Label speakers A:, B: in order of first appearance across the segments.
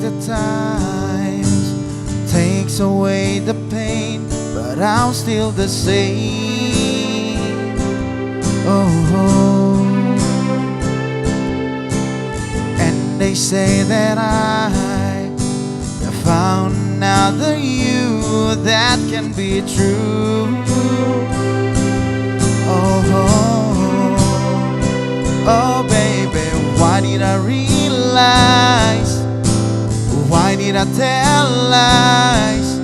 A: the times, takes away the pain, but I'm still the same. Oh. And they say that I have found another you that can be true. Oh baby, why did I realize? Why did I tell lies?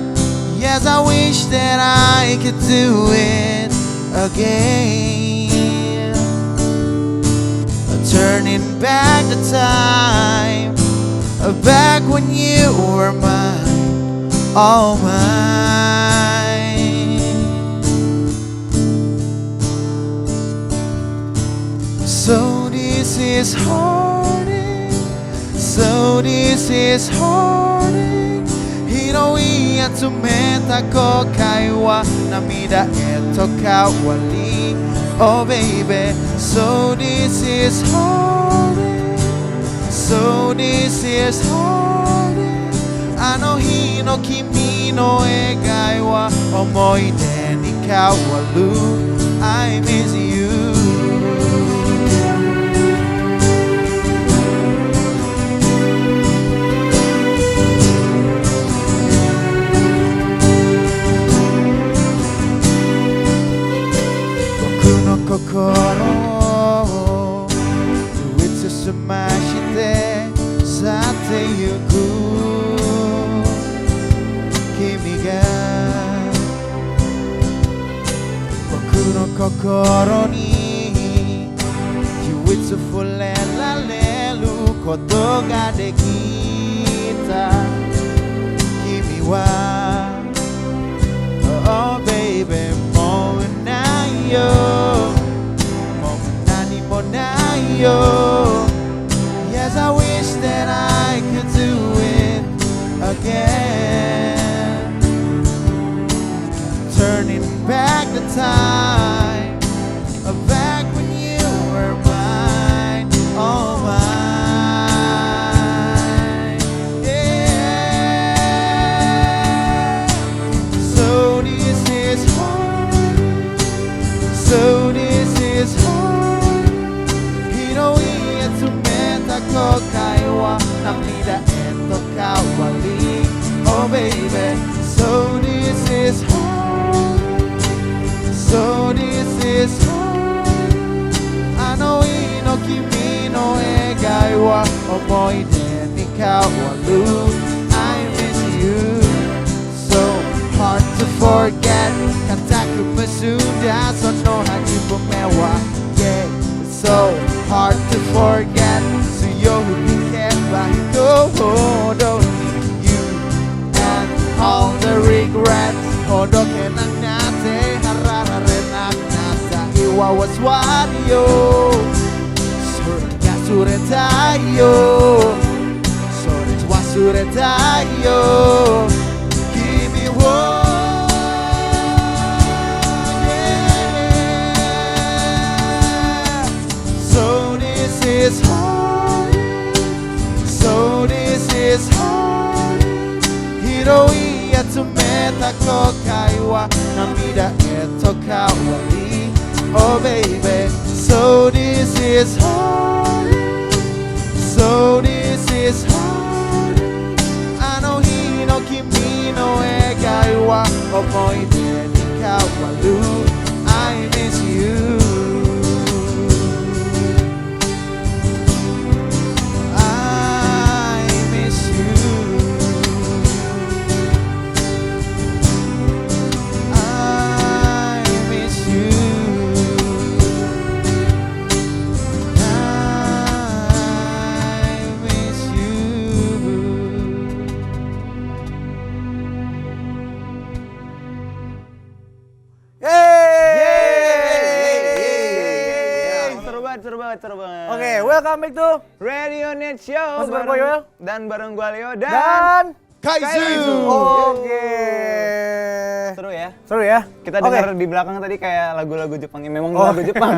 A: Yes, I wish that I could do it again. Turning back the time, back when you were mine, all mine. So this is heartache, so this is heartache. Hiroi atsumeta kokai wa namida eto kawali. Oh baby, so this is heartache, so this is heartache. Ano hi no kimi no egai wa omoide ni kawaru. I miss you. Kokoro Uitsumashite Sate yuku Kimi ga Boku no kokoro ni Uitsufulelaru koto ga dekita Kimi wa Oh baby mo nayo Yes, I wish that I could do it again. Turning back the time, back when you were mine, all mine. Yeah. So this is hard. So this is hard. Kokai wa namida eto kawali. Oh baby, so this is hard, so this is hard. Ano no kimi no egai wa omoide ni kawaru. I miss you, so hard to forget. Kataku masuda so no hajibu mewa. Yeah, so hard to forget. Yo, we can't let go. Don't need you and all the regrets. Hodo kenang nate harara renak nasa iwa waswario. Surga suretayo, surga suretayo. Kimi wo. Yeah. So this is hard. So this is hard. Hiroi atsumeta kokai wa namida eto kawari. Oh baby, so this is hard. So this is hard. Ano hi no kimi no egai wa omoide ni kawaru. I miss you.
B: Seru banget.
C: Oke, welcome back to
B: Radio Net Show
C: bareng gue Yoel
B: dan bareng gue Leo
C: dan
A: Kaizu.
C: Oke.
B: Seru ya?
C: Seru ya?
B: Kita dengar di belakang tadi kayak lagu-lagu Jepang. Memang lagu Jepang.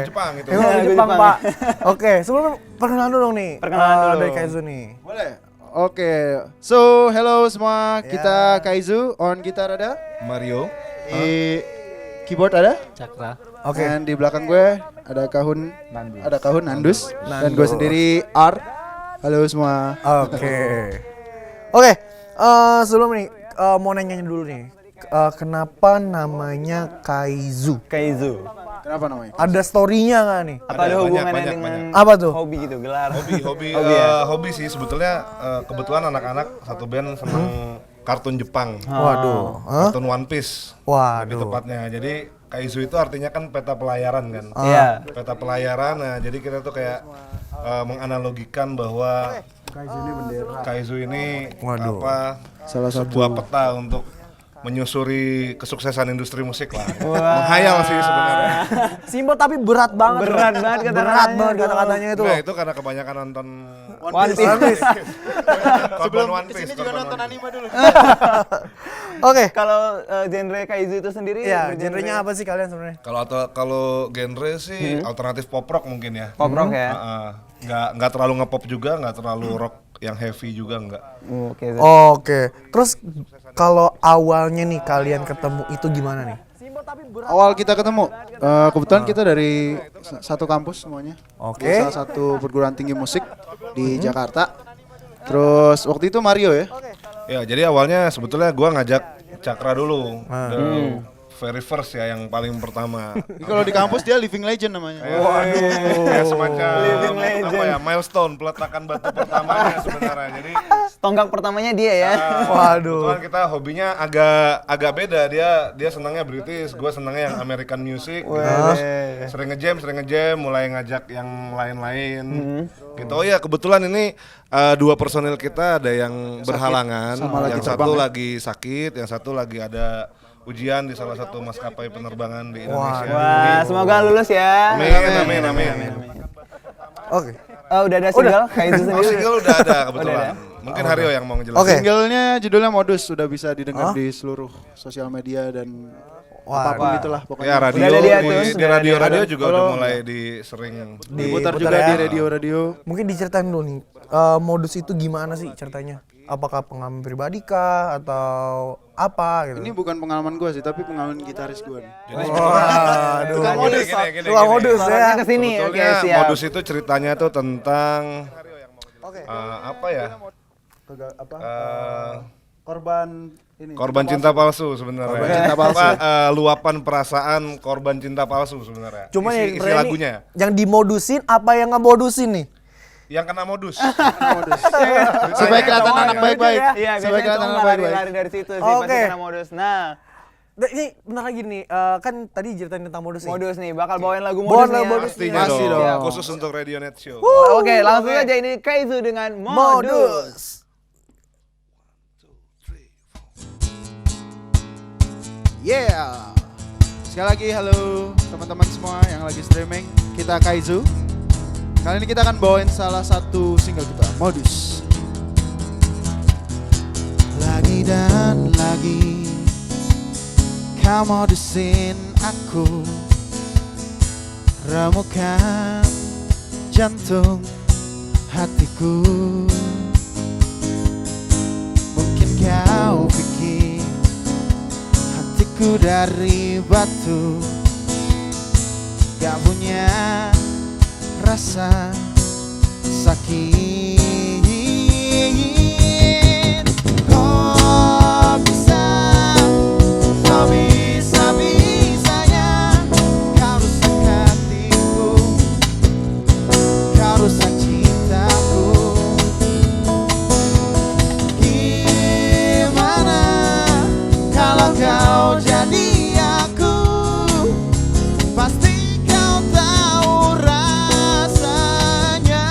A: Jepang itu.
C: Lagu Jepang, Pak. Oke, sebelum perkenalan dulu dong nih.
B: Perkenalan dulu.
C: Dari Kaizu nih.
A: Boleh? Oke. So, hello semua. Kita Kaizu on gitar ada.
D: Mario.
A: Di keyboard ada.
C: Cakra.
A: Oke. Dan di belakang gue ada Kahun. Ada Kahun Nandus. Dan gue sendiri R. Halo semua.
C: Oke, sebelum nih mau nanya dulu nih. Kenapa namanya Kaizu?
B: Kaizu.
A: Kenapa namanya?
C: Ada story-nya nggak nih?
B: Apa ada hubungannya
D: banyak,
B: dengan
C: Apa tuh?
B: hobi gitu, gelar?
D: Hobi sih sebetulnya. Kebetulan anak-anak satu band seneng kartun Jepang.
C: Waduh.
D: Kartun One Piece. Lebih
C: Waduh.
D: tepatnya. Jadi Kaizu itu artinya kan peta pelayaran kan.
B: Iya.
D: Peta pelayaran. Nah, jadi kita tuh kayak menganalogikan bahwa Kaizu ini
C: Waduh.
D: apa?
A: Salah satu.
D: Sebuah peta untuk menyusuri kesuksesan industri musik lah. Menghayal sih sebenarnya.
C: Simpel tapi berat banget.
B: Berat banget kata-katanya.
C: Berat banget kata-katanya itu.
D: Nah, itu karena kebanyakan nonton
B: One Piece.
D: korban One Piece.
A: Juga nonton anime dulu.
C: Oke.
B: Kalau genre Kaizu itu sendiri
C: Ya,
B: bergenre
C: genrenya apa sih kalian sebenarnya?
D: Kalau genre sih alternatif pop rock mungkin ya.
B: Pop rock ya?
D: Nggak terlalu ngepop juga, nggak terlalu rock yang heavy juga nggak.
B: Oke.
C: Oke. Terus kalau awalnya nih kalian ketemu itu gimana nih?
A: Awal kita ketemu, kebetulan kita dari satu kampus semuanya.
C: Oke.
A: Di salah satu perguruan tinggi musik di Jakarta. Terus waktu itu Mario ya.
D: Ya, jadi awalnya sebetulnya gua ngajak Cakra dulu. The very first ya, yang paling pertama.
A: Ini kalau di kampus dia living legend namanya.
D: Ya, semacam
B: Living legend.
D: apa ya, milestone peletakan batu pertamanya sebenarnya. Jadi
B: Tonggak pertamanya dia ya.
C: Waduh.
D: kebetulan kita hobinya agak beda. Dia senangnya British, gue senangnya yang American music. Sering ngejam, mulai ngajak yang lain-lain. Gitu. Oh ya, kebetulan ini dua personil kita ada yang berhalangan,
A: sama lagi
D: yang
A: terbang
D: satu
A: ya.
D: lagi sakit, yang satu lagi ada ujian di salah satu maskapai penerbangan di Indonesia.
B: Wah, semoga lulus ya.
D: Amin.
C: Oke.
B: Oh, udah ada single Kaizu
D: Oh,
B: sendiri.
D: single udah ada kebetulan.
B: Udah
D: Mungkin Haryo yang mau ngejelasin.
C: Oke.
A: Singlenya judulnya Modus, sudah bisa didengar di seluruh sosial media dan apapun itulah pokoknya.
D: Ya, radio
B: Udah ada di
D: di,
B: iTunes,
D: di
B: udah ada di
D: radio
B: iTunes.
D: juga udah mulai sering
A: Diputar
C: Diputar
A: juga
C: ya.
A: di radio-radio.
C: Mungkin diceritain dulu nih, modus itu gimana sih ceritanya? Apakah pengalaman pribadi kah atau apa gitu?
A: Ini bukan pengalaman gue sih, tapi pengalaman gitaris gue nih.
C: Waduh.
A: Tukang modus.
C: Tukang modus ya.
B: Orangnya kesini, oke
D: Sebetulnya
B: siap.
D: modus itu ceritanya tuh tentang
C: Oke.
D: apa ya?
A: Apa?
D: Eh,
A: Korban ini.
D: korban cinta palsu sebenarnya.
A: Korban cinta palsu.
D: Luapan perasaan korban cinta palsu sebenarnya.
C: Cuma
D: isi
C: yang
D: lagunya.
C: yang dimodusin apa yang ngemodusin nih?
D: Yang kena modus.
A: Supaya kelihatan anak baik-baik.
B: Iya,
A: Supaya
B: biasanya
A: kelihatan
B: cowok
A: anak baik-baik.
B: lari dari situ sih,
C: Oke.
B: pasti kena modus. Nah,
C: Ini bentar lagi nih, kan tadi ceritain tentang modus nih.
B: modus nih, bakal bawain lagu
C: Bawain
B: modus nih
C: lagu
B: ya.
C: modus.
D: Pastinya
A: Pasti
D: dong.
A: dong.
D: Khusus untuk Radio Net Show.
B: Oke, langsung aja ini Kaizu dengan modus.
C: Modus.
A: Yeah. Sekali lagi halo teman-teman semua yang lagi streaming. Kita Kaizu. Kali ini kita akan bawain salah satu single kita, Modus. Lagi dan lagi kau modusin aku, remukan jantung hatiku. Mungkin kau pikir hatiku dari batu, gak punya rasa sakit. Kau bisa-bisanya kau rusak hatiku, kau rusak cintaku. Gimana kalau kau jadi aku? Pasti kau tahu rasanya.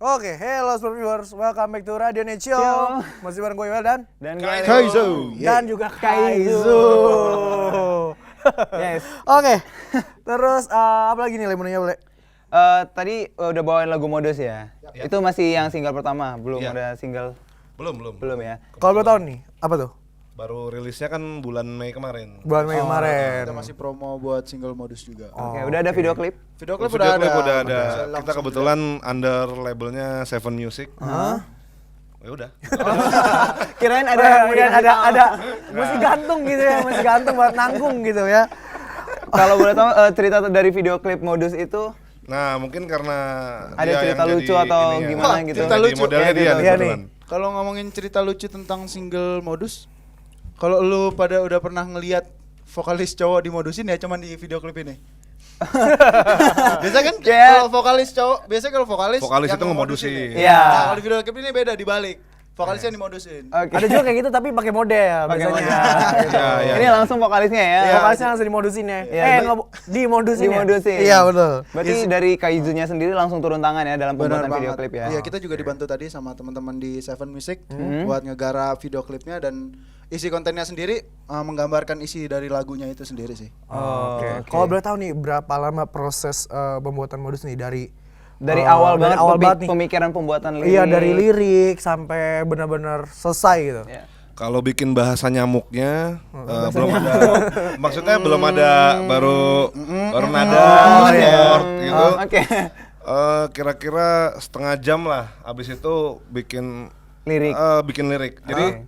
C: Oke, hello Sport Viewers, welcome back to Radio Net Show. Masih bareng gue Iwel dan
D: Kaizo.
C: dan juga Kaizo.
B: Yes.
C: Oke, terus apa lagi nih Lemonnya boleh?
B: Tadi udah bawain lagu Modus ya? Itu masih yang single pertama, belum
D: Iya.
B: ada single
D: Belum
B: ya?
C: Kalau boleh tahu nih, apa tuh?
D: Baru rilisnya kan bulan Mei kemarin.
C: Bulan Mei kemarin.
A: Kita masih promo buat single Modus juga.
B: Oke, udah ada video klip?
A: Video klip
D: Video
A: udah
D: klip
A: ada.
D: udah ada.
A: Bisa
D: Kita
A: langsung
D: kebetulan under labelnya Seven Music. Ya udah.
B: Kirain
C: ada masih gantung gitu ya, masih gantung buat nanggung gitu ya.
B: Kalau boleh tahu cerita dari video klip Modus itu
D: Nah, mungkin karena
B: ada
D: dia
B: cerita
D: yang
B: lucu
D: jadi
B: atau
D: ininya.
B: gimana
A: Wah,
B: gitu?
A: cerita
D: Jadi
A: lucu.
D: modelnya
B: Ya,
D: dia
B: gitu.
D: nih
C: Iya
D: kebetulan.
A: Kalau ngomongin cerita lucu tentang single Modus, kalau lu pada udah pernah ngelihat vokalis cowok dimodusin ya cuman di video klip ini. Biasa kan kalau vokalis cowok, biasanya kalau vokalis
D: Vokalis
A: yang
D: itu ngemodusin.
A: ya.
B: Iya.
A: Nah, kalau di video klip ini beda dibalik. Vokalisnya dimodusin.
B: Oke.
C: Ada juga kayak gitu tapi pakai model
B: Pakai
C: biasanya.
B: model.
D: Iya, iya.
B: Ini langsung vokalisnya ya?
C: Vokalisnya langsung dimodusin ya.
B: Iya,
C: dimodusin. ya?
B: dimodusin.
C: Iya, betul.
B: Berarti dari Kaizunya sendiri langsung turun tangan ya dalam
A: Benar
B: pembuatan video
A: banget.
B: klip ya?
A: Iya, kita juga dibantu tadi sama teman-teman di Seven Music buat ngegarap video klipnya dan isi kontennya sendiri menggambarkan isi dari lagunya itu sendiri sih.
C: Oke. Kalau boleh tahu nih berapa lama proses pembuatan Modus nih
B: Dari awal
C: dari
B: banget,
C: awal banget nih.
B: pemikiran pembuatan lirik.
C: Iya, dari lirik sampai benar-benar selesai gitu.
B: Iya.
D: Kalau bikin bahasa nyamuknya belum ada, maksudnya belum ada baru nada, chord gitu.
B: Oke.
D: Kira-kira setengah jam lah. Abis itu bikin
B: Lirik.
D: bikin lirik. Jadi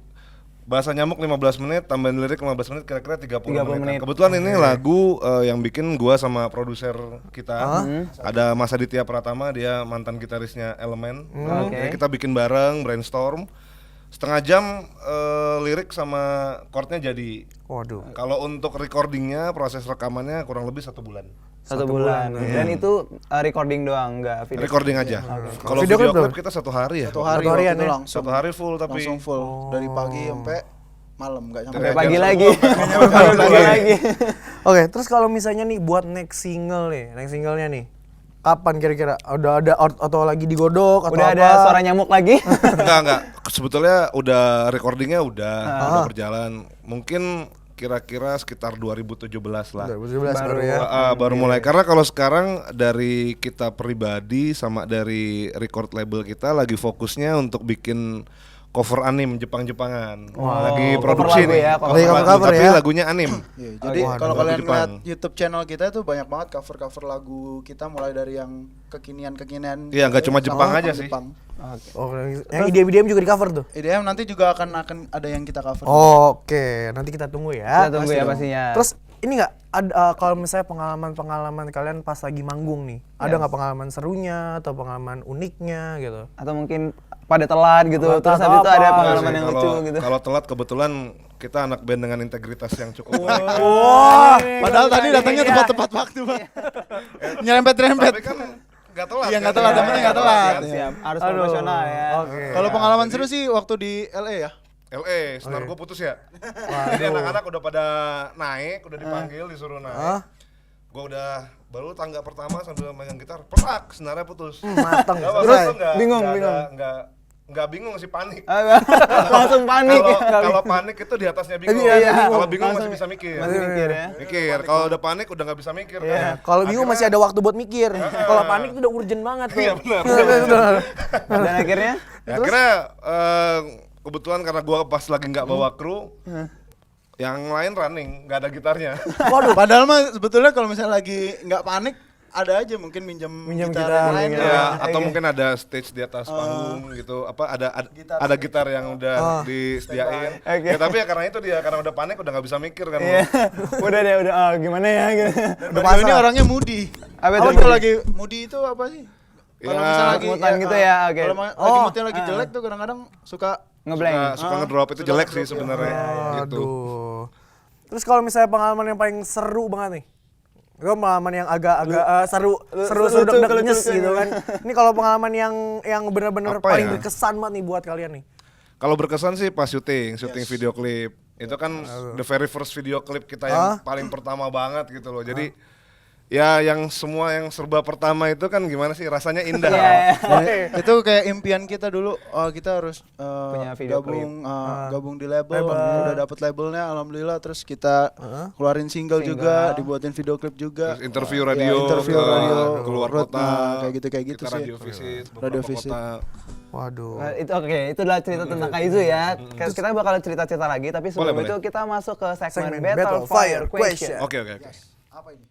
D: bahasa nyamuk 15 menit, tambahin lirik 15 menit, kira-kira 30 menit.
B: menit.
D: Kebetulan ini lagu yang bikin gua sama produser kita. Ada Mas Aditya Pratama, dia mantan gitarisnya Elemen. Jadi kita bikin bareng, brainstorm. Setengah jam lirik sama chordnya jadi.
C: Waduh.
D: Kalau untuk recordingnya, proses rekamannya kurang lebih 1 bulan.
B: 1 bulan. Dan itu recording doang, enggak video.
D: Recording aja. Kalau
C: Video
D: video,
C: klip
D: klip kita 1 hari ya.
A: 1 hari
C: Satu harian
A: waktu itu
C: ya?
A: langsung.
D: 1 hari full tapi
A: Langsung full dari pagi sampai malam enggak
D: Dari
A: sampai
B: Pagi
D: jam
B: lagi.
D: 10
B: Pagi lagi.
C: Oke, terus kalau misalnya nih buat next singlenya nih, kapan kira-kira? Udah ada atau lagi digodok atau
B: Udah
C: apa?
B: ada suara nyamuk lagi?
D: enggak. Sebetulnya udah recordingnya udah berjalan. Mungkin kira-kira sekitar 2017 lah.
C: 2017 baru ya.
D: Baru mulai karena kalau sekarang dari kita pribadi sama dari record label kita lagi fokusnya untuk bikin cover anime Jepang-Jepangan. Lagi produksi
B: lagu
D: nih.
B: ya,
C: cover lagu.
D: Cover tapi
C: ya.
D: lagunya anime.
A: Iya, jadi
C: Waduh.
A: kalau
D: Lagu
A: kalian
D: Jepang.
A: lihat YouTube channel kita tuh banyak banget cover-cover lagu kita mulai dari yang kekinian-kekinian.
D: Iya, nggak cuma Jepang
A: sama
D: aja sih.
A: Jepang.
C: Oke. Yang IDM juga di cover tuh.
A: IDM nanti juga akan ada yang kita cover.
C: Oke, nanti kita tunggu ya.
B: Kita tunggu ya pastinya.
C: Terus ini nggak ada kalau misalnya pengalaman kalian pas lagi manggung nih, ada nggak pengalaman serunya atau pengalaman uniknya gitu?
B: Atau mungkin pada telat gitu.
C: Telat
B: Terus
C: atau
B: habis itu
C: apa?
B: ada
C: Iya
B: pengalaman
D: Sih,
B: yang
D: kalau-
B: lucu gitu.
D: Kalau telat kebetulan kita anak band dengan integritas yang cukup baik.
C: Wah,
A: Padahal tadi datangnya tepat-tepat waktu, Pak. Nyerempet-nyerempet.
D: Tapi kan nggak telat.
A: Iya, nggak
D: kan?
A: telat, yang penting nggak telat.
B: Siap, harus profesional ya.
C: Oke.
A: Kalau pengalaman seru sih waktu di LA ya.
D: LA, senar gue putus ya. Jadi anak-anak udah pada naik, udah dipanggil, disuruh naik. Gue udah baru tangga pertama sambil megang gitar, perak, senarnya putus.
C: Mateng.
D: Nggak,
C: Terus
D: waktu itu nggak-
B: bingung,
D: nggak
B: bingung.
D: ada- nggak bingung sih, panik.
B: Langsung panik.
D: Kalau panik itu di atasnya bingung.
B: Iya,
D: Kalau bingung
B: langsung-
D: masih bisa mikir.
B: Masih mikir ya.
D: Mikir. Kalau udah panik udah nggak bisa mikir kan.
C: Kalau bingung masih ada waktu buat mikir. Kalau panik itu udah urgent banget tuh.
D: Iya benar.
B: Dan akhirnya
D: Ya, akhirnya kebetulan karena gua pas lagi nggak bawa kru, yang lain running, nggak ada gitarnya.
A: Waduh. Padahal mah sebetulnya kalau misalnya lagi nggak panik ada aja mungkin minjem
C: gitar,
A: yang lain.
C: minjem.
D: Ya, atau mungkin ada stage di atas panggung gitu. Apa ada gitar yang udah disediain.
B: Oke.
D: Ya, tapi ya karena itu dia karena udah panik udah nggak bisa mikir kan.
B: udah deh, udah gimana ya gitu.
A: Mario ini orangnya moody.
B: Apa
A: Apa
B: itu?
A: kalau lagi moody itu apa sih? Kalau
D: Ya,
A: misalnya lagi
B: mood-an gitu ya, oke.
A: Kalau lagi moodnya lagi jelek tuh kadang-kadang suka
B: Ngeblank.
D: Suka ngedrop itu jelek sih sebenarnya gitu.
C: Aduh. Terus kalau misalnya pengalaman yang paling seru banget nih. Gue pengalaman yang agak-agak seru
B: lucu,
C: deg-deg
B: lucu,
C: nyes
B: lucu.
C: gitu kan. Ini kalau pengalaman yang benar-benar
D: Apa
C: paling
D: ya?
C: berkesan banget nih buat kalian nih.
D: Kalau berkesan sih pas syuting video klip. Itu kan the very first video klip kita yang paling pertama banget gitu loh. Jadi Ya yang semua yang serba pertama itu kan gimana sih rasanya indah.
A: Itu kayak impian kita dulu. Oh, kita harus
B: Punya video
A: gabung di label. Udah dapet labelnya, alhamdulillah. Terus kita keluarin single juga, dibuatin video klip juga.
D: Terus interview radio,
A: interview radio,
D: keluar
A: road,
D: kota,
A: kayak gitu
D: kita
A: sih.
D: radio visit,
A: Radio
D: beberapa
A: visit.
D: kota.
C: Waduh.
B: Nah, itu oke, itu adalah cerita tentang Kaizu ya. Kita bakal cerita-cerita lagi, tapi sebelum
D: Boleh,
B: itu kita masuk ke segmen
C: Segmen
B: Battle Fire Question.
D: Oke.
A: Apa ini?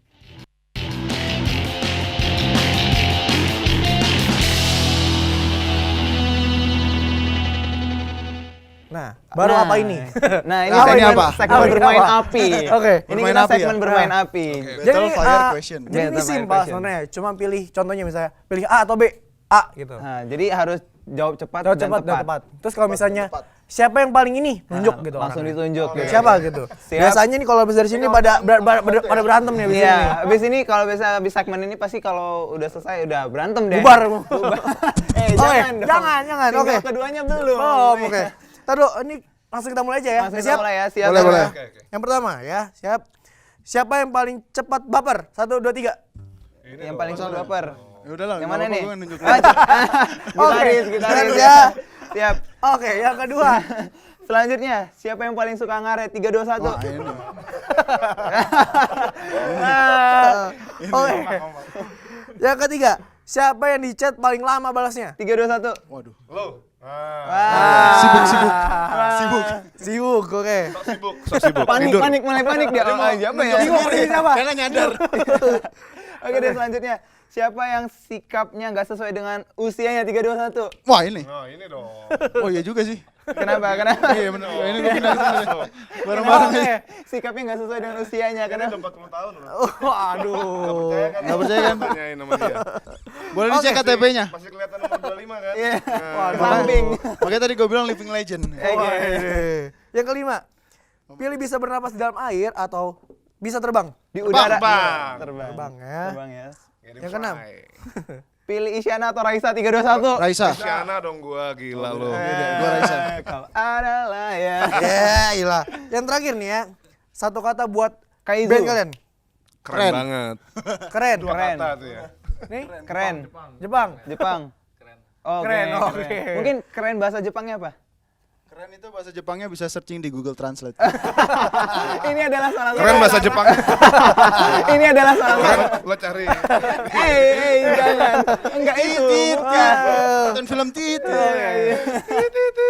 C: Nah, baru apa ini?
B: Nah, ini
A: Apa ini
B: segmen,
A: apa?
B: segmen
C: Apa?
B: bermain
C: Apa?
B: api.
C: Oke.
B: Ini
A: Bermain
B: kita
A: api
B: segmen
A: ya?
B: bermain api.
A: Battle Fire Question.
C: Jadi ini
B: Battle Fire
C: simpel
B: Question.
C: sebenarnya. Cuma pilih contohnya misalnya pilih A atau B. A gitu.
B: Nah, jadi harus jawab cepat
C: Jawab
B: dan
C: cepat dan tepat. Terus kalau misalnya siapa yang paling ini nunjuk
B: Nah,
C: gitu.
B: langsung
C: orangnya.
B: ditunjuk gitu.
C: Siapa gitu.
B: Siap.
C: Biasanya nih kalau habis dari sini pada berantem nih habis
B: Iya,
C: ini.
B: habis ini kalau biasa habis segmen ini pasti kalau udah selesai udah berantem deh.
C: Bubar.
B: Jangan dong.
C: Jangan.
B: Single
C: Oke.
B: keduanya belum.
C: Oke. Taduh, ini langsung kita mulai aja ya.
B: Langsung
C: Udah siap?
B: kita mulai ya, siap.
A: Boleh.
D: Oke.
C: Yang pertama ya, siap. Siapa yang paling cepat baper? 1, 2, 3.
B: Yang paling cepat baper.
A: Ya udahlah,
B: Yang
A: nggak
B: mana
A: apa-apa,
B: nih?
A: gue nunjuk
B: Gitaris,
C: Oke.
B: gitaris
C: Ya.
B: Siap.
C: Oke, yang kedua.
B: Selanjutnya, siapa yang paling suka ngaret? 3, 2, 1.
A: Wah, ini.
C: Oke. Yang ketiga, siapa yang di chat paling lama balasnya?
B: 3, 2, 1.
A: Waduh.
D: Lo.
C: Sibuk, oke.
D: Sok sibuk.
B: Panik, mulai panik dia. Siapa ya?
C: Bingung ini siapa?
A: Karena nyadar.
B: Oke deh, selanjutnya. Siapa yang sikapnya nggak sesuai dengan usianya? 3, 2, 1.
A: Wah, ini.
D: Nah, ini dong.
A: Oh iya juga sih.
B: Kenapa?
A: Iya benar. Ini gue pindah ke sini. Bareng-bareng nih.
B: Sikapnya nggak sesuai dengan usianya.
D: Ini
B: Kenapa?
D: udah 40 tahun loh.
C: Waduh.
A: Nggak percaya kan?
D: Tanyain sama dia.
A: Boleh dicek KTP-nya.
D: Masih kelihatan nomor 25 kan?
B: Iya.
D: Nah,
B: Samping.
A: Makanya tadi gue bilang living legend.
C: Yang kelima, pilih bisa bernapas di dalam air atau bisa terbang?
B: Di udara.
D: Terbang.
C: Terbang ya.
B: Terbang ya.
C: Yang keenam.
B: Pilih Isyana atau Raisa? 3, 2, 1.
A: Raisa.
D: Isyana dong gua, gila lo.
A: Gue Raisa.
B: Kau adalah ya.
C: Ya, gila. Yang terakhir nih ya. Satu kata buat
B: Kaizu.
C: band kalian.
D: Keren banget.
C: Keren.
D: Dua
B: Keren.
D: kata tuh ya.
C: Nih,
B: Keren.
C: Jepang.
B: Jepang. Oh,
C: Keren, oke.
B: Mungkin keren bahasa Jepangnya apa?
A: Keren itu bahasa Jepangnya bisa searching di Google Translate.
B: Ini adalah salah satu.
D: Keren bahasa Jepang.
B: Ini adalah salah
D: Keren,
B: satu.
D: lo cari.
B: Jangan. Enggak itu. Bukan.
A: Nonton film Tit.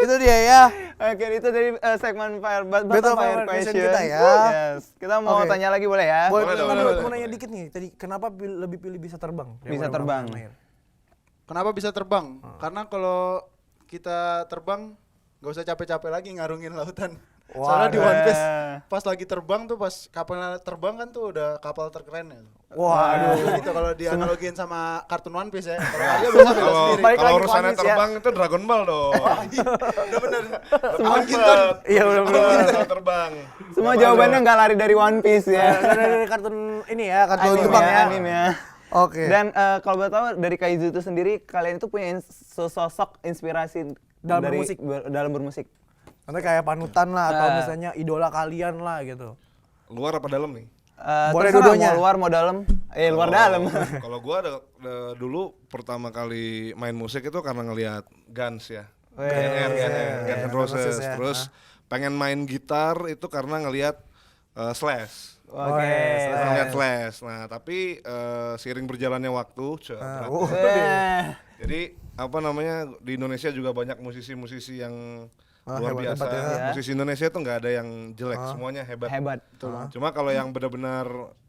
C: Itu dia ya.
B: Oke, itu dari segmen
C: Battle Fire Question kita ya.
B: Yes. Kita mau
C: Oke.
B: tanya lagi boleh ya?
C: Boleh,
D: boleh.
C: mau nanya dikit nih. Tadi kenapa lebih pilih bisa terbang?
B: Bisa
C: daripada
B: terbang.
C: bernapas di air?
A: Kenapa bisa terbang? Karena kalau kita terbang nggak usah capek-capek lagi ngarungin lautan. Soalnya di One Piece pas lagi terbang tuh pas kapalnya terbang kan tuh udah kapal terkeren ya.
C: Waduh.
A: Gitu kalau dianalogiin sama kartun One Piece ya. Kalau Arya biasa bela
D: Kalau
A: sendiri.
C: Balik
D: kalau
C: lagi ke
D: urusannya
C: One Piece ya.
D: terbang itu Dragon Ball dong.
A: Udah bener.
C: Iya benar-benar.
D: Kalau terbang.
B: Semua jawabannya nggak lari dari One Piece ya.
C: Dari kartun ini ya, kartun
B: Anime
C: Jepang
B: ya,
C: ya.
B: anime ya.
C: Oke.
B: Dan kalau boleh tahu dari Kaizu itu sendiri, kalian itu punya sosok inspirasi
C: Dalam
B: dari
C: bermusik.
B: dalam bermusik.
C: Nanti kayak panutan lah atau misalnya idola kalian lah gitu.
D: Luar apa dalam nih?
C: Boleh
B: Terserah,
C: dua-duanya.
B: mau luar mau dalam. Luar dalam.
D: Kalau gua dulu pertama kali main musik itu karena ngelihat Guns ya. Guns N' Roses.
C: ya.
D: Terus pengen main gitar itu karena ngelihat Slash.
B: Oke.
D: Ngelihat Slash. Nah, tapi seiring berjalannya waktu, jadi apa namanya di Indonesia juga banyak musisi-musisi yang luar
C: hebat,
D: biasa.
C: hebat ya.
D: Musisi Indonesia tuh nggak ada yang jelek, semuanya hebat.
B: Hebat.
D: Cuma kalau yang benar-benar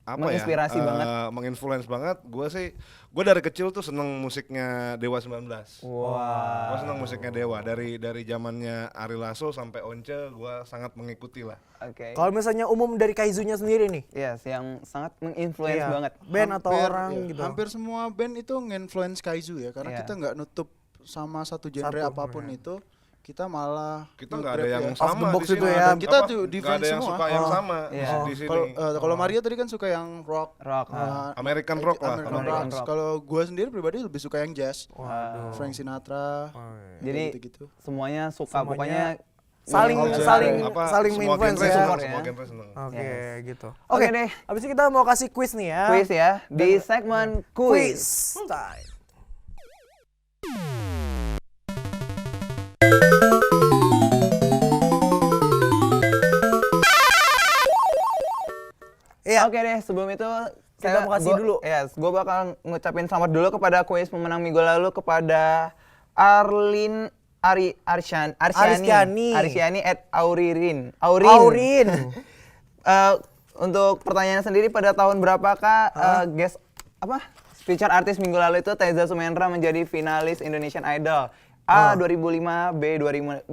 D: apa
B: Menginspirasi banget.
D: menginfluence banget, gue dari kecil tuh seneng musiknya Dewa 19.
B: Wah.
D: Gue seneng musiknya Dewa dari zamannya Ari Lasso sampai Once, gue sangat mengikuti lah.
B: Oke.
C: Kalau misalnya umum dari Kaizunya sendiri nih.
B: Yes, yang sangat menginfluence
C: Iya.
B: banget.
C: Band atau orang
A: ya,
C: gitu.
A: Hampir semua band itu nge-influence Kaizu ya, karena
B: Iya.
A: kita nggak nutup sama satu genre
C: Satu,
A: apapun
C: ya.
A: itu. Kita malah
D: Kita nggak ada
A: nge-grab
D: yang
A: ya.
C: Off the
D: sama
C: box
D: di sini.
C: itu ya.
A: Kita
D: Apa?
A: tuh
D: Nggak
A: defense
D: ada yang
A: semua.
D: suka yang sama
B: Iya.
D: di sini.
A: Kalau Mario tadi kan suka yang rock,
B: Rock.
D: American rock lah.
A: American
B: American
A: rock.
B: rock.
A: Kalau gua sendiri pribadi lebih suka yang jazz,
C: Waduh.
A: Frank Sinatra,
B: Jadi
A: gitu-gitu.
B: semuanya suka.
C: Semuanya
B: Pokoknya
C: saling
D: All genre,
C: saling
D: apa,
C: saling
D: semua
C: influence
D: genre
C: ya.
D: seneng,
B: Support
D: semua
B: ya.
D: genre seneng.
C: Oke, gitu.
B: Oke
C: Oke
B: deh.
C: Habis itu kita mau kasih quiz nih ya.
B: Quiz ya di segmen
C: Quiz
B: quiz.
C: time. Iya.
B: Oke deh, sebelum itu
C: Kita mau kasih dulu.
B: Yes, gue bakal ngucapin selamat dulu kepada kuis pemenang minggu lalu kepada Arlin
C: Arsyani.
B: Arsyani at Aurin.
C: Aurin.
B: Untuk pertanyaan sendiri pada tahun berapakah guest apa? Feature artis minggu lalu itu Teza Sumendra menjadi finalis Indonesian Idol. A 2005, B 2006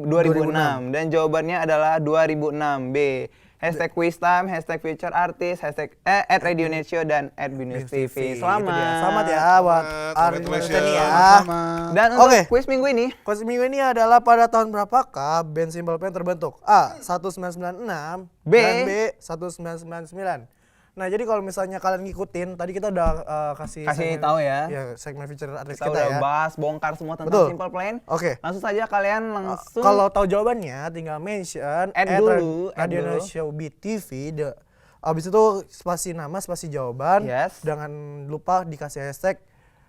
B: dan jawabannya adalah 2006 B. Hashtag quiz time, hashtag feature artist, hashtag at Radio Net Show dan at Binus TV.
C: Itu dia. Selamat ya buat Arsyani
D: Congratulations.
C: ya.
B: Dan untuk
C: Oke.
B: quiz minggu ini,
C: Quiz minggu ini adalah pada tahun berapakah band Simple Plan terbentuk? A. 1996
B: B.
C: dan B. 1999. Nah, jadi kalau misalnya kalian ngikutin, tadi kita udah kasih segmen-
B: tahu ya.
C: Ya, segmen feature artis
B: kita
C: kita
B: udah
C: ya.
B: bahas, bongkar semua tentang
C: Betul.
B: Simple Plan.
C: Oke.
B: Langsung saja kalian langsung
C: Kalau tahu jawabannya tinggal mention
B: Add dulu, add
C: Radio
B: dulu.
C: Show BTV. Abis itu spasi nama, spasi jawaban.
B: Yes.
C: Jangan lupa dikasih hashtag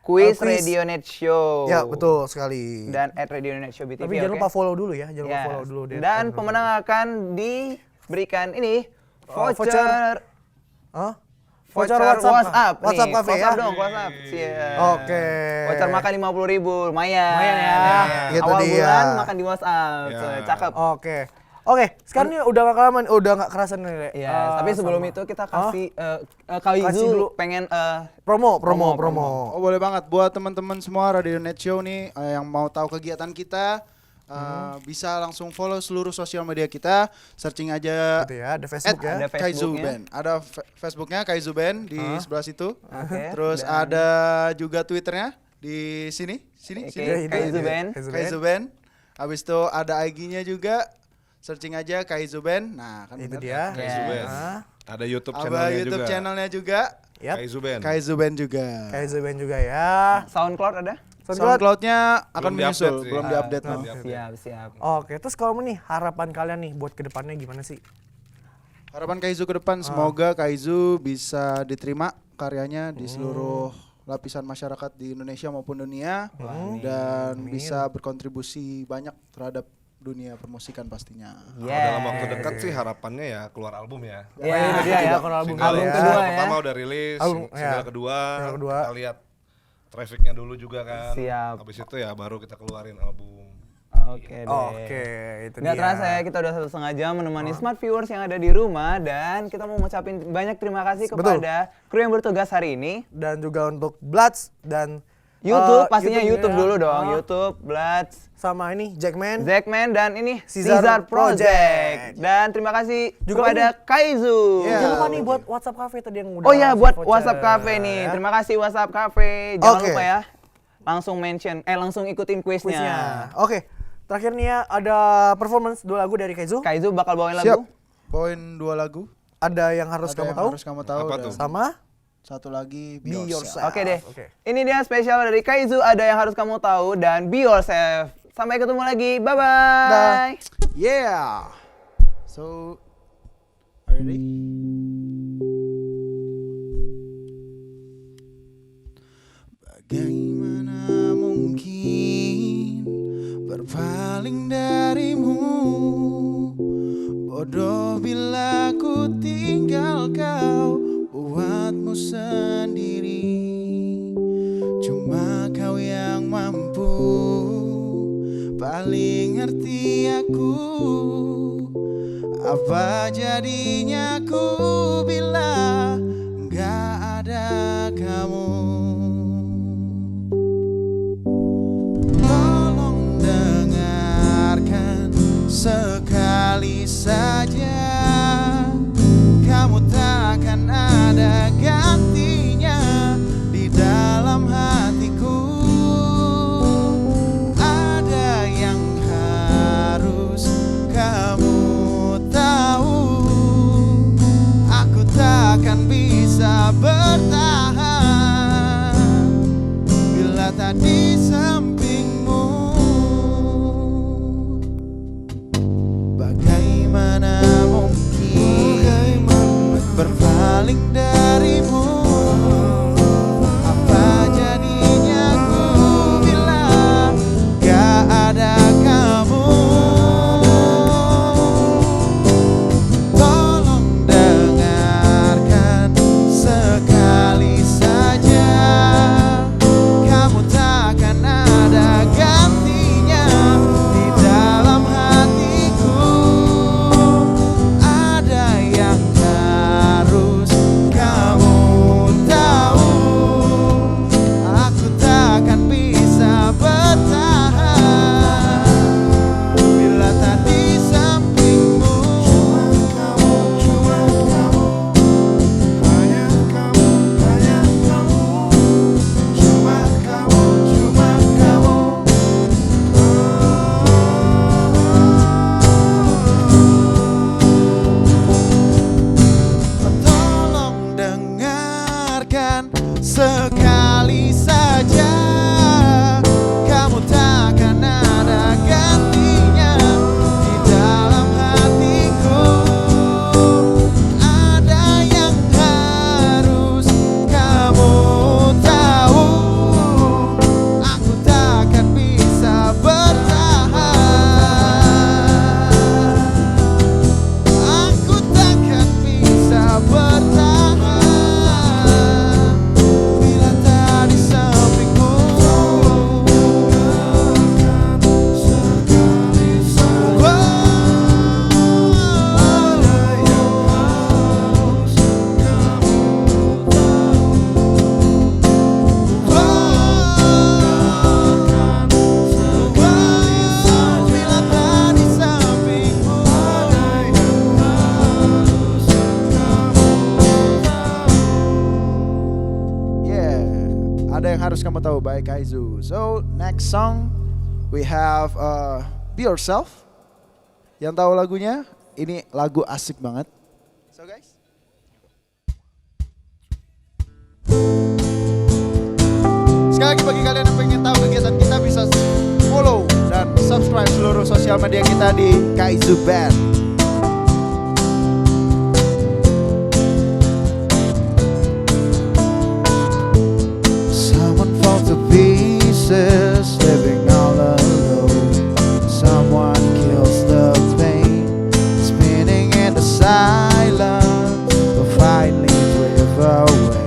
B: quiz
C: quiz.
B: Radio Net Show.
C: Ya, betul sekali.
B: Dan at Radio Net Show BTV.
C: Tapi jangan
B: oke?
C: lupa follow dulu ya, jangan lupa
B: Yes.
C: follow dulu deh.
B: Dan pemenang akan diberikan ini
C: voucher.
B: voucher.
C: Hah?
B: Voucher
C: WhatsApp
B: nih.
C: WhatsApp cafe ya.
B: WhatsApp dong, WhatsApp. Siap.
C: Oke.
B: Voucher makan 50.000, lumayan.
C: Lumayan ya. Gitu
B: Awal
C: dia.
B: bulan makan di WhatsApp.
D: Ya.
B: Cakep.
C: Oke. Oke, sekarang ini udah gak kelamaan, udah gak kerasan nih, Le.
B: Iya, tapi sebelum
C: sama.
B: itu kita kasih Kak
C: Kasih
B: Izu
C: dulu.
B: pengen
C: promo.
E: Oh boleh banget buat teman-teman semua Radio Net Show nih yang mau tahu kegiatan kita bisa langsung follow seluruh sosial media kita, searching aja
C: Gitu ya, ada Facebook ya.
B: Ada
E: Kaizu
B: Facebooknya.
E: Band. Ada Facebooknya Kaizu Band di sebelah situ.
B: Oke,
E: Terus
B: dan-
E: ada juga Twitternya di sini.
B: Oke,
C: itu
B: Kaizu
C: dia.
B: Band.
E: Kaizu Band. Habis itu ada IG-nya juga. Searching aja Kaizu Band. Nah, kan
C: Itu
E: bener.
C: dia.
D: Kaizu
B: Yes.
D: Band.
C: Ah.
D: Ada YouTube
E: Ada
D: channelnya
E: YouTube
D: juga.
E: channelnya juga.
C: Yap.
D: Kaizu Band.
E: Kaizu Band juga.
C: Kaizu Band juga ya.
B: SoundCloud ada?
E: SoundCloud-nya akan
D: Belum
E: menyusul,
D: di-update sih.
E: belum diupdate.
D: Belum
E: no.
D: di-update.
B: Siap, siap.
C: Oke, terus kalau nih harapan kalian nih buat kedepannya gimana sih?
E: Harapan Kaizu ke depan semoga Kaizu bisa diterima karyanya di seluruh lapisan masyarakat di Indonesia maupun dunia dan bisa berkontribusi banyak terhadap dunia permusikan pastinya.
D: Kalau dalam waktu dekat sih harapannya ya keluar album ya.
B: Ya,
C: itu dia ya kalau album
D: Single,
C: kali ya.
B: kedua ya.
D: pertama udah rilis,
C: Album,
D: single
C: ya.
D: kedua,
C: Single kedua.
D: kita lihat trafficnya dulu juga kan.
B: Siap.
D: Habis itu ya baru kita keluarin album.
B: Oke deh.
C: Oke, itu
B: Nggak
C: dia.
B: terasa ya, kita udah 1,5 jam menemani smart viewers yang ada di rumah dan kita mau ngucapin banyak terima kasih
C: Betul.
B: kepada kru yang bertugas hari ini.
C: Dan juga untuk Bloods dan
B: YouTube, pastinya YouTube
C: ya.
B: dulu dong.
C: Ah.
B: YouTube, Bloods,
C: Sama ini Jackman.
B: Zackman dan ini
C: Caesar
B: Caesar
C: Project.
B: Project. Dan terima kasih
C: Juga
B: kepada Kaizu.
E: Iya.
C: Jangan lupa nih buat WhatsApp Cafe tadi yang udah
B: Oh iya,
C: ngasih
B: buat
C: voucher,
B: WhatsApp Cafe nih.
C: ya.
B: Terima kasih WhatsApp Cafe. Jangan
C: Oke.
B: lupa ya. Langsung mention, langsung ikutin
C: Quiznya.
B: quiznya.
C: Oke. Terakhir nih ya ada performance 2 lagu dari Kaizu.
B: Kaizu bakal bawain
E: Siap.
B: lagu.
E: Poin 2 lagu.
C: Ada yang harus
E: Ada
C: kamu
E: yang
C: tahu.
E: harus kamu tahu.
D: Apa
E: dan
D: tuh?
C: Sama
E: satu lagi
C: Be Yourself.
B: Oke deh.
C: Oke.
B: Ini dia spesial dari Kaizu, ada yang harus kamu tahu dan Be Yourself. Sampai ketemu lagi. Bye bye.
E: Yeah. So, are you ready? Bagaimana mungkin berpaling darimu? Bodoh bila ku tinggal kau, buatmu sendiri. Cuma kau yang mampu paling ngerti aku. Apa jadinya ku bila nggak ada kamu? Tolong dengarkan sekali saja, kamu takkan ada gantinya di dalam hatiku. Ada yang harus kamu tahu, aku takkan bisa bertahan bila tak di sampingmu. harus kamu tahu by Kaizu. So next song we have Be Yourself. Yang tahu lagunya, ini lagu asik banget. So guys. Sekali lagi bagi kalian yang pengen tahu kegiatan kita bisa follow dan subscribe seluruh sosial media kita di Kaizu Band.
A: Someone falls to pieces, living all alone. Someone kills the pain, spinning in the silence, but finally drift away.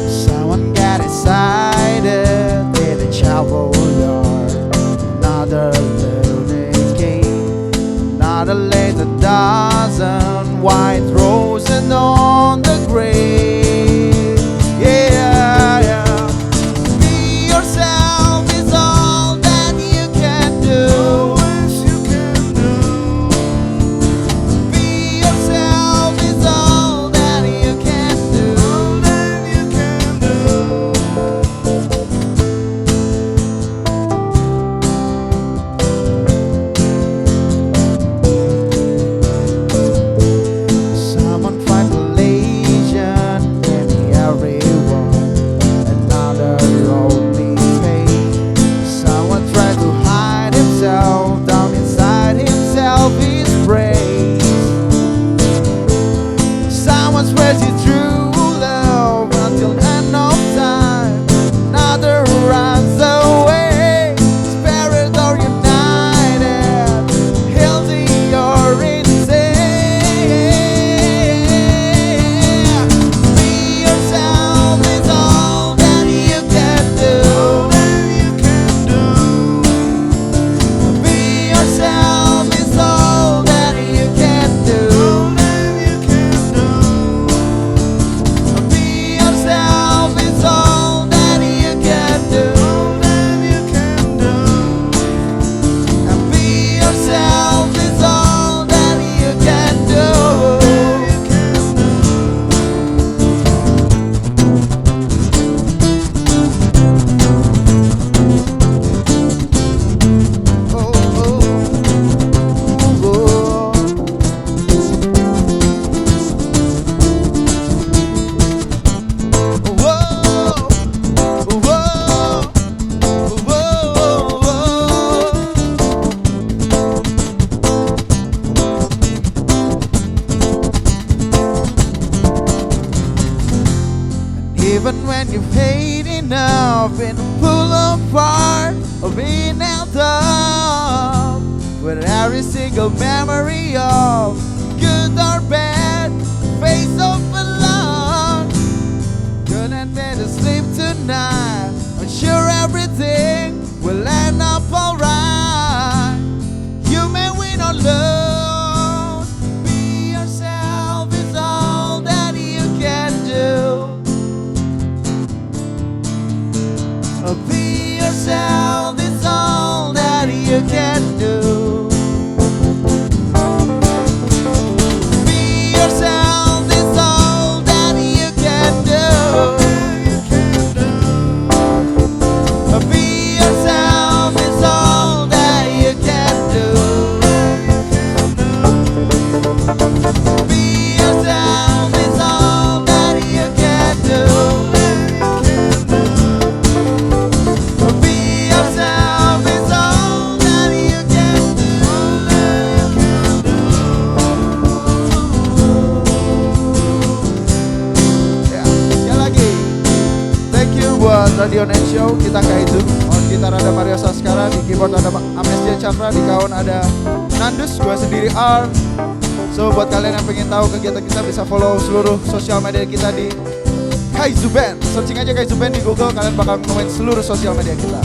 A: Someone got excited in a chapel yard. Another loaded game, another laid a dozen white roses on the grave. Yeah, yeah. Be yourself is all that you can do. Be yourself is all that you can do. Someone find a legion in everyone, another lonely pain. Someone try to hide himself down inside himself, his brain. Someone swears it's true love until end of time. Another runs away. Spirits are united, healthy or insane. Be yourself is all that you can do. Be yourself is all that you can do. Be yourself is all that you can do. And be yourself is all that you can do. Oh, oh, oh. Even when you've had enough and pull apart or being held up, with every single memory of good or bad, face open love. Couldn't bear to sleep tonight. I'm sure everything will end up alright. You may win or lose. Be yourself is all that you can do. Be yourself is all that you can do. Be yourself is all that you can do. Be yourself is all that you can do. Be yourself is all that you can do. Be yourself is all that you can do. Ya, sekali lagi. Thank you buat Radio Net Show. Kita Kaizu. On gitar ada Mario Saskara, di keyboard ada Amnestia Chandra, di kawan ada Nandus, gua sendiri R. So buat kalian yang pengen tahu kegiatan kita bisa follow seluruh sosial media kita di Kaizu Band. Searching aja Kaizu Band di Google, kalian bakal nemuin seluruh sosial media kita.